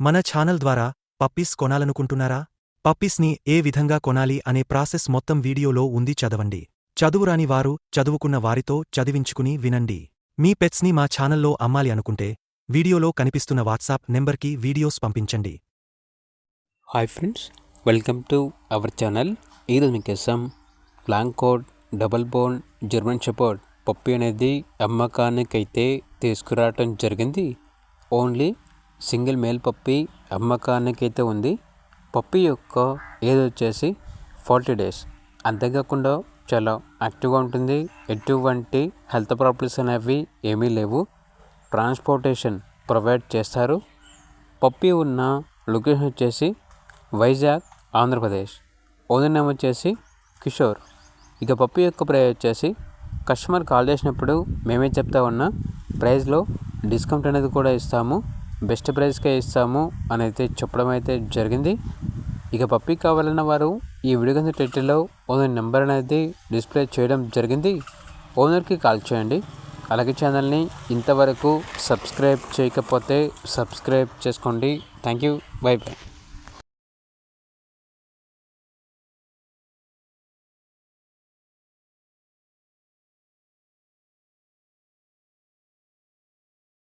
మన ఛానల్ ద్వారా పప్పీస్ కొనాలనుకుంటున్నారా? పప్పీస్ని ఏ విధంగా కొనాలి అనే ప్రాసెస్ మొత్తం వీడియోలో ఉంది, చదవండి. చదువురాని వారు చదువుకున్న వారితో చదివించుకుని వినండి. మీ పెట్స్ని మా ఛానల్లో అమ్మాలి అనుకుంటే వీడియోలో కనిపిస్తున్న వాట్సాప్ నెంబర్కి వీడియోస్ పంపించండి. Hi friends, welcome to our channel. ఈరోజు మీకోసం black coat double bone German shepherd puppy అనేది అమ్మకానికైతే తీసుకురావటం జరిగింది. ఓన్లీ సింగిల్ మేల్ పప్పీ అమ్మకానికైతే ఉంది. పప్పీ యొక్క ఏజ్ వచ్చేసి 40 days. అంతేకాకుండా చాలా యాక్టివ్గా ఉంటుంది. ఎటువంటి హెల్త్ ప్రాబ్లమ్స్ అనేవి ఏమీ లేవు. ట్రాన్స్పోర్టేషన్ ప్రొవైడ్ చేస్తారు. పప్పీ ఉన్న లొకేషన్ వచ్చేసి వైజాగ్, ఆంధ్రప్రదేశ్. ఓనర్ నేమ్ వచ్చేసి కిషోర్. ఇక పప్పీ యొక్క ప్రైస్ వచ్చేసి కస్టమర్ కాల్ చేసినప్పుడు మేమే చెప్తా ఉన్నా ప్రైస్లో డిస్కౌంట్ అనేది కూడా ఇస్తాము, బెస్ట్ ప్రైస్కే ఇస్తాము అని అయితే చెప్పడం అయితే జరిగింది. ఇక పప్పీ కావాలన్న వారు ఈ వీడియో కింద టైటిల్లో ఓనర్ నెంబర్ అనేది డిస్ప్లే చేయడం జరిగింది. ఓనర్కి కాల్ చేయండి. అలాగే ఛానల్ని ఇంతవరకు సబ్స్క్రైబ్ చేయకపోతే సబ్స్క్రైబ్ చేసుకోండి. Thank you, by by.